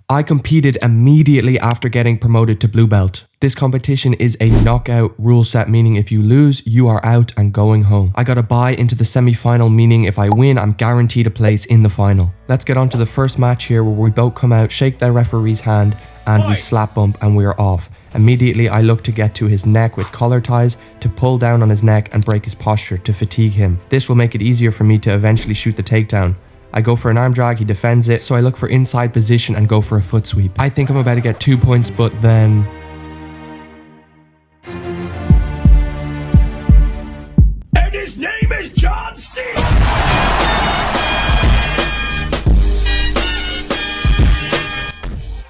I competed immediately after getting promoted to blue belt. This competition is a knockout rule set, meaning if you lose, you are out and going home. I got a bye into the semi-final, meaning if I win, I'm guaranteed a place in the final. Let's get on to the first match here where we both come out, shake the referee's hand, and we slap bump and we are off. Immediately, I look to get to his neck with collar ties to pull down on his neck and break his posture to fatigue him. This will make it easier for me to eventually shoot the takedown. I go for an arm drag, he defends it, so I look for inside position and go for a foot sweep. I think I'm about to get 2 points, but then... And his name is John C.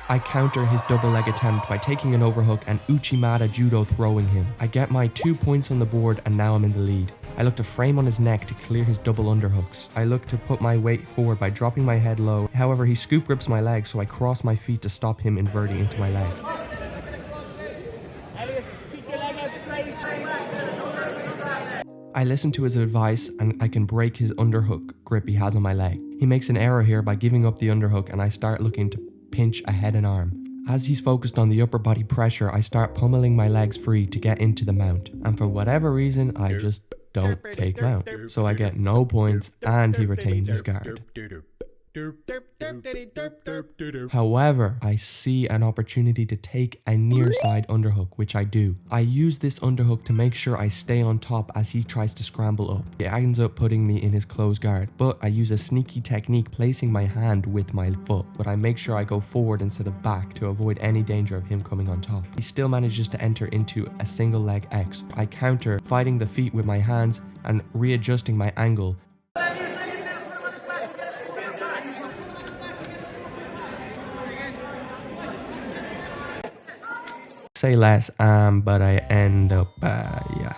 I counter his double leg attempt by taking an overhook and Uchimata judo throwing him. I get my 2 points on the board and now I'm in the lead. I look to frame on his neck to clear his double underhooks. I look to put my weight forward by dropping my head low. However, he scoop grips my leg, so I cross my feet to stop him inverting into my legs. I listen to his advice and I can break his underhook grip he has on my leg. He makes an error here by giving up the underhook and I start looking to pinch a head and arm. As he's focused on the upper body pressure, I start pummeling my legs free to get into the mount. And for whatever reason, I just don't take mount. So I get no points and he retains his guard. However, I see an opportunity to take a near side underhook, which I do. I use this underhook to make sure I stay on top as he tries to scramble up. It ends up putting me in his closed guard, but I use a sneaky technique placing my hand with my foot, but I make sure I go forward instead of back to avoid any danger of him coming on top. He still manages to enter into a single leg X. I counter, fighting the feet with my hands and readjusting my angle. Say less, but I end up, yeah.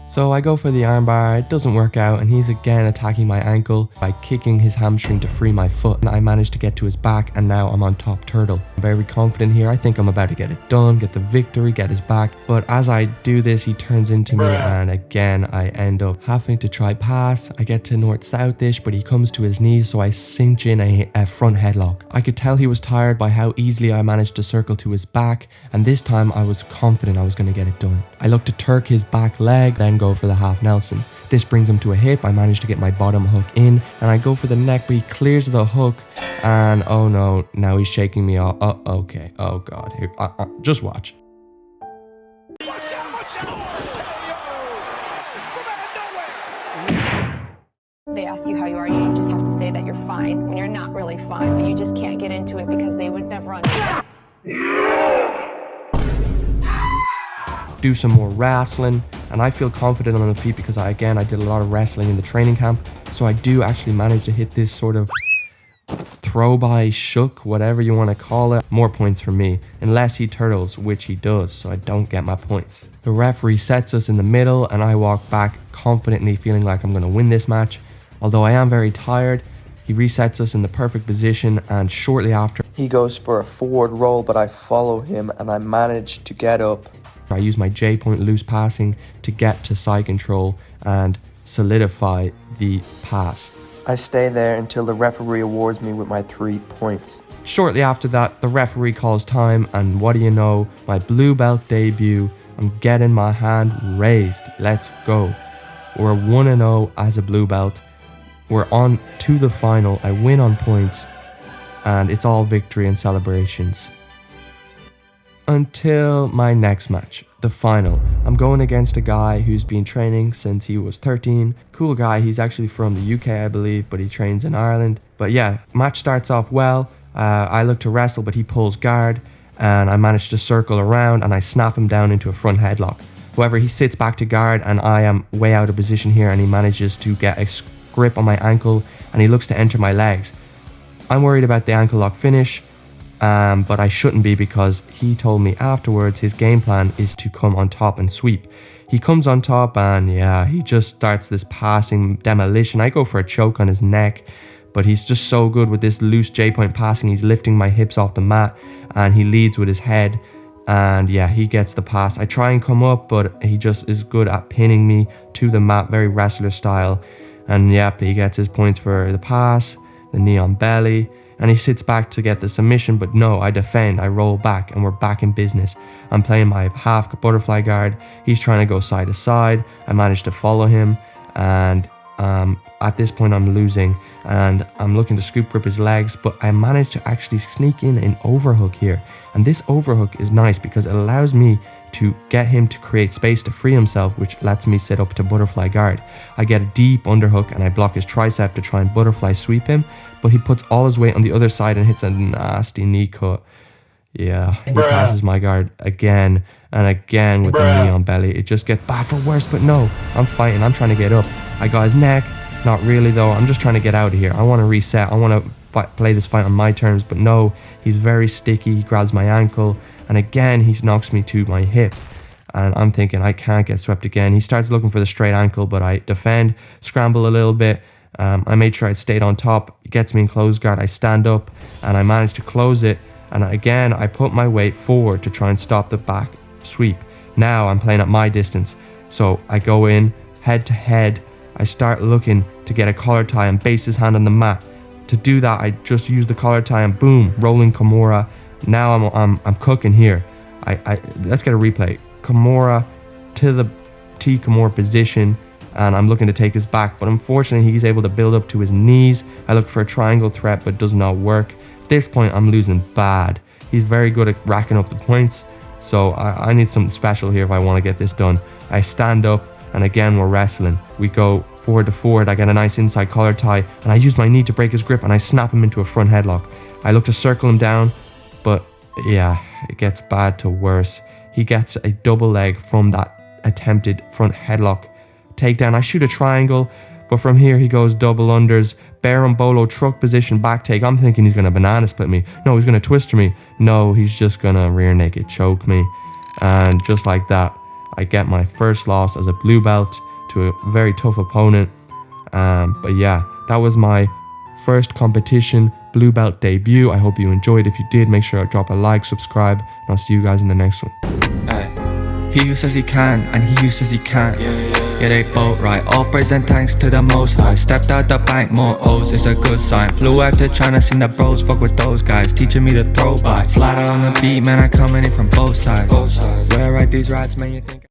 So I go for the armbar, it doesn't work out, and he's again attacking my ankle by kicking his hamstring to free my foot. And I managed to get to his back, and now I'm on top turtle. I'm very confident here. I think I'm about to get it done, get the victory, get his back. But as I do this, he turns into me, and again, I end up having to try pass. I get to north-south-ish, but he comes to his knees, so I cinch in a front headlock. I could tell he was tired by how easily I managed to circle to his back, and this time I was confident I was going to get it done. I look to Turk his back leg, then go for the half Nelson. This brings him to a hip. I manage to get my bottom hook in and I go for the neck, but he clears the hook and oh no, now he's shaking me off. Okay, oh god, here, just watch. They ask you how you are, you just have to say that you're fine when you're not really fine, but you just can't get into it because they would never understand. Do some more wrestling, and I feel confident on the feet because I did a lot of wrestling in the training camp, so I do actually manage to hit this sort of throw by shook, whatever you want to call it. More points for me, unless he turtles, which he does, so I don't get my points. The referee sets us in the middle and I walk back confidently feeling like I'm going to win this match. Although I am very tired, he resets us in the perfect position and shortly after he goes for a forward roll, but I follow him and I manage to get up. I use my J-point loose passing to get to side control and solidify the pass. I stay there until the referee awards me with my 3 points. Shortly after that, the referee calls time, and what do you know, my blue belt debut, I'm getting my hand raised. Let's go. We're 1-0 as a blue belt. We're on to the final. I win on points, and it's all victory and celebrations. Until my next match, the final. I'm going against a guy who's been training since he was 13. Cool guy, he's actually from the UK I believe, but he trains in Ireland. But yeah, match starts off well. I look to wrestle, but he pulls guard, and I manage to circle around and I snap him down into a front headlock. However, he sits back to guard and I am way out of position here, and he manages to get a grip on my ankle and he looks to enter my legs. I'm worried about the ankle lock finish. But I shouldn't be because he told me afterwards his game plan is to come on top and sweep. He comes on top and yeah, he just starts this passing demolition. I go for a choke on his neck, but he's just so good with this loose J-point passing. He's lifting my hips off the mat and he leads with his head. And yeah, he gets the pass. I try and come up, but he just is good at pinning me to the mat, very wrestler style. And yep, he gets his points for the pass, the knee on belly. and he sits back to get the submission, but no, I defend, I roll back, and we're back in business. I'm playing my half butterfly guard. He's trying to go side to side. I managed to follow him, and at this point I'm losing, and I'm looking to scoop grip his legs, but I managed to actually sneak in an overhook here. And this overhook is nice because it allows me to get him to create space to free himself, which lets me sit up to butterfly guard. I get a deep underhook and I block his tricep to try and butterfly sweep him, but he puts all his weight on the other side and hits a nasty knee cut. Yeah, he passes my guard again and again with the knee on belly. It just gets bad for worse, but no, I'm fighting. I'm trying to get up. I got his neck. Not really though. I'm just trying to get out of here. I want to reset. I want to play this fight on my terms, but no, he's very sticky. He grabs my ankle, and again he knocks me to my hip, and I'm thinking I can't get swept again. He starts looking for the straight ankle, but I defend, scramble a little bit. I made sure I stayed on top. He gets me in close guard. I stand up and I manage to close it, and again I put my weight forward to try and stop the back sweep. Now I'm playing at my distance, so I go in head to head. I start looking to get a collar tie and base his hand on the mat. To do that, I just use the collar tie and boom, rolling Kimura. Now I'm cooking here. Let's get a replay. Kimura to the T Kimura position, and I'm looking to take his back, but unfortunately he's able to build up to his knees. I look for a triangle threat, but does not work. At this point I'm losing bad. He's very good at racking up the points, so I need something special here if I want to get this done. I stand up, and again we're wrestling. We go forward to forward. I get a nice inside collar tie, and I use my knee to break his grip, and I snap him into a front headlock. I look to circle him down, but yeah, it gets bad to worse. He gets a double leg from that attempted front headlock takedown. I shoot a triangle, but from here he goes double unders, berimbolo truck position back take. I'm thinking he's gonna banana split me. No, he's gonna twister me. No, he's just gonna rear naked choke me. And just like that, I get my first loss as a blue belt to a very tough opponent. But yeah, that was my first competition blue belt debut. I hope you enjoyed. If you did, make sure to drop a like, subscribe, and I'll see you guys in the next one. He who says he can and he who says he can't. Yeah, they both right. All praise and thanks to the most high. Stepped out the bank, more O's is a good sign. Flew out to China, seen the bros, fuck with those guys, teaching me to throw by. Slide out on the beat, man, I coming in from both sides. Where I write these rats, man, you think